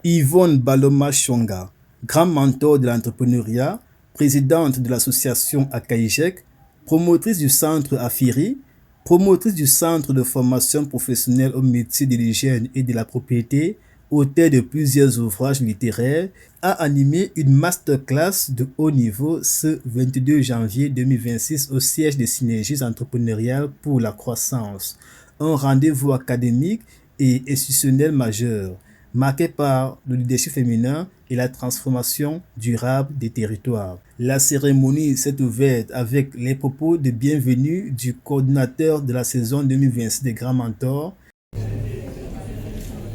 Yvonne Baloma Chonga, grand mentor de l'entrepreneuriat, présidente de l'association Akaïjek, promotrice du centre Afiri, promotrice du centre de formation professionnelle au métier de l'hygiène et de la propriété, auteur de plusieurs ouvrages littéraires, a animé une masterclass de haut niveau ce 22 janvier 2026 au siège des synergies entrepreneuriales pour la croissance. Un rendez-vous académique et institutionnel majeur, marqué par le leadership féminin et la transformation durable des territoires. La cérémonie s'est ouverte avec les propos de bienvenue du coordinateur de la saison 2026 des Grands Mentors.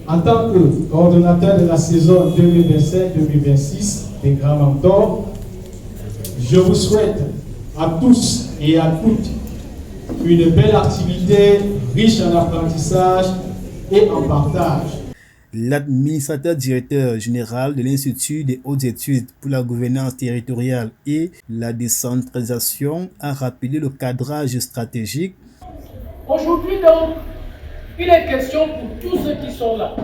En tant que coordonnateur de la saison 2027-2026 des Grands Mentors, je vous souhaite à tous et à toutes une belle activité riche en apprentissage et en partage. L'administrateur directeur général de l'Institut des hautes études pour la gouvernance territoriale et la décentralisation a rappelé le cadrage stratégique. Aujourd'hui donc, il est question pour tous ceux qui sont là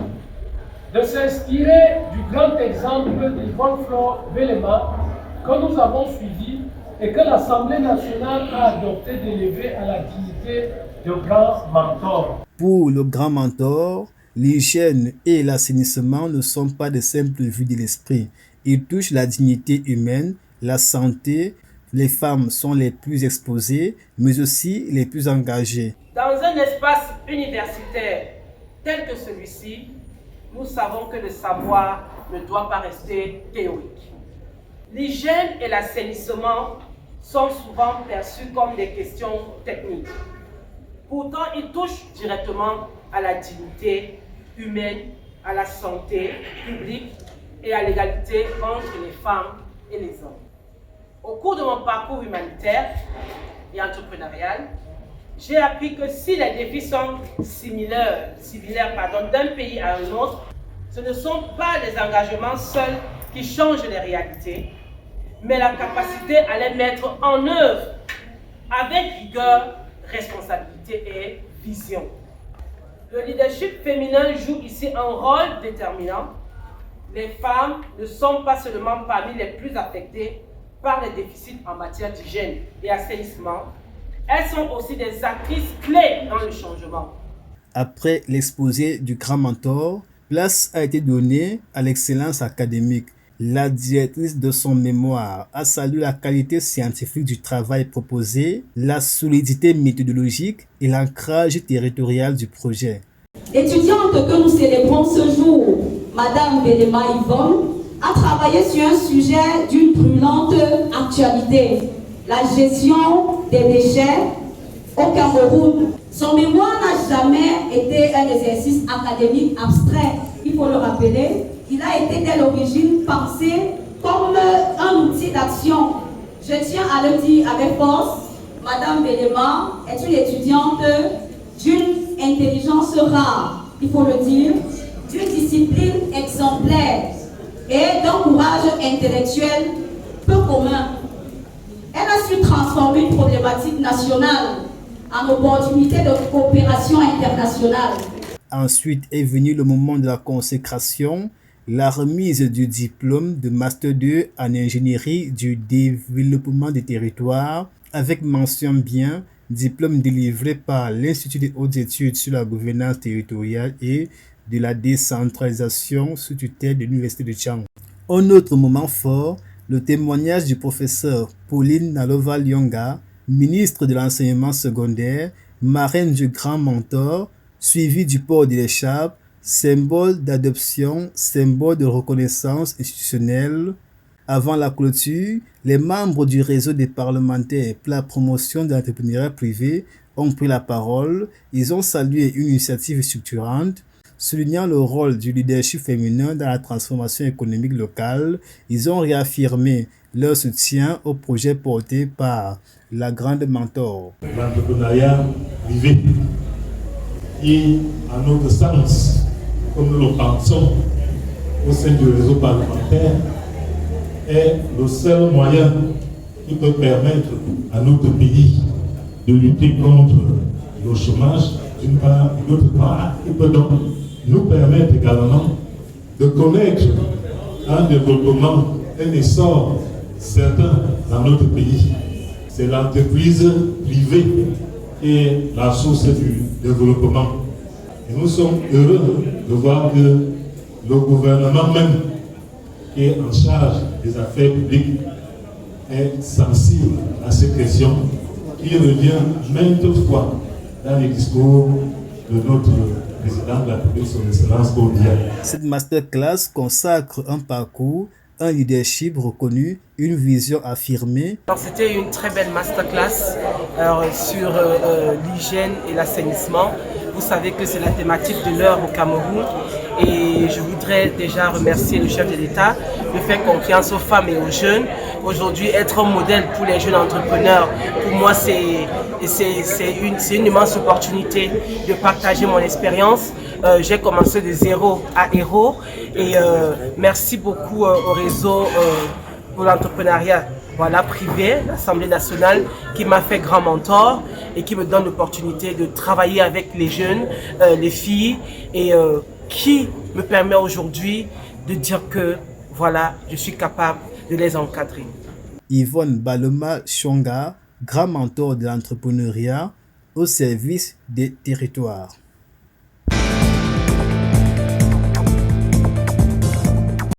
de s'inspirer du grand exemple d'Yvonne Flore Belema que nous avons suivi et que l'Assemblée nationale a adopté d'élever à la dignité de grand mentor. Pour le grand mentor, l'hygiène et l'assainissement ne sont pas de simples vues de l'esprit. Ils touchent la dignité humaine, la santé. Les femmes sont les plus exposées, mais aussi les plus engagées. Dans un espace universitaire tel que celui-ci, nous savons que le savoir ne doit pas rester théorique. L'hygiène et l'assainissement sont souvent perçus comme des questions techniques. Pourtant, ils touchent directement à la dignité humaine, à la santé publique et à l'égalité entre les femmes et les hommes. Au cours de mon parcours humanitaire et entrepreneurial, j'ai appris que si les défis sont similaires d'un pays à un autre, ce ne sont pas les engagements seuls qui changent les réalités, mais la capacité à les mettre en œuvre avec rigueur, responsabilité et vision. Le leadership féminin joue ici un rôle déterminant. Les femmes ne sont pas seulement parmi les plus affectées par les déficits en matière d'hygiène et assainissement, elles sont aussi des actrices clés dans le changement. Après l'exposé du grand mentor, place a été donnée à l'excellence académique. La directrice de son mémoire a salué la qualité scientifique du travail proposé, la solidité méthodologique et l'ancrage territorial du projet. L'étudiante que nous célébrons ce jour, Madame Belema Yvonne, a travaillé sur un sujet d'une brûlante actualité, la gestion des déchets au Cameroun. Son mémoire n'a jamais été un exercice académique abstrait, il faut le rappeler. Il a été dès l'origine pensé comme un outil d'action. Je tiens à le dire avec force, Madame Belema est une étudiante d'une intelligence rare, il faut le dire, d'une discipline exemplaire et d'un courage intellectuel peu commun. Elle a su transformer une problématique nationale en opportunité de coopération internationale. Ensuite est venu le moment de la consécration, la remise du diplôme de Master 2 en ingénierie du développement des territoires avec mention bien, diplôme délivré par l'Institut des hautes études sur la gouvernance territoriale et de la décentralisation sous tutelle de l'Université de Tchang. Un autre moment fort, le témoignage du professeur Pauline Nalova Lyonga, ministre de l'enseignement secondaire, marraine du grand mentor, suivi du port de l'écharpe, symbole d'adoption, symbole de reconnaissance institutionnelle. Avant la clôture, les membres du réseau des parlementaires pour la promotion de l'entrepreneuriat privé ont pris la parole. Ils ont salué une initiative structurante, soulignant le rôle du leadership féminin dans la transformation économique locale. Ils ont réaffirmé leur soutien au projet porté par la grande mentor. L'entrepreneuriat privé qui, à notre sens, comme nous le pensons au sein du réseau parlementaire, est le seul moyen qui peut permettre à notre pays de lutter contre le chômage, d'une part, et d'autre part, qui peut donc nous permettre également de connaître un développement, un essor certain dans notre pays. C'est l'entreprise privée qui est la source du développement. Et nous sommes heureux de voir que le gouvernement même, qui est en charge des affaires publiques, est sensible à ces questions qui revient maintes fois dans les discours de notre président de la République, son Excellence Paul Biya. Cette masterclass consacre un parcours, un leadership reconnu, une vision affirmée. C'était une très belle masterclass sur l'hygiène et l'assainissement. Vous savez que c'est la thématique de l'heure au Cameroun. Et je voudrais déjà remercier le chef de l'État de faire confiance aux femmes et aux jeunes. Aujourd'hui, être un modèle pour les jeunes entrepreneurs, pour moi, c'est une immense opportunité de partager mon expérience. J'ai commencé de zéro à héros. Et merci beaucoup au réseau pour l'entrepreneuriat privé, l'Assemblée nationale, qui m'a fait grand mentor et qui me donne l'opportunité de travailler avec les jeunes, les filles, et qui me permet aujourd'hui de dire que voilà, je suis capable de les encadrer. Yvonne Baloma Chonga, grand mentor de l'entrepreneuriat au service des territoires.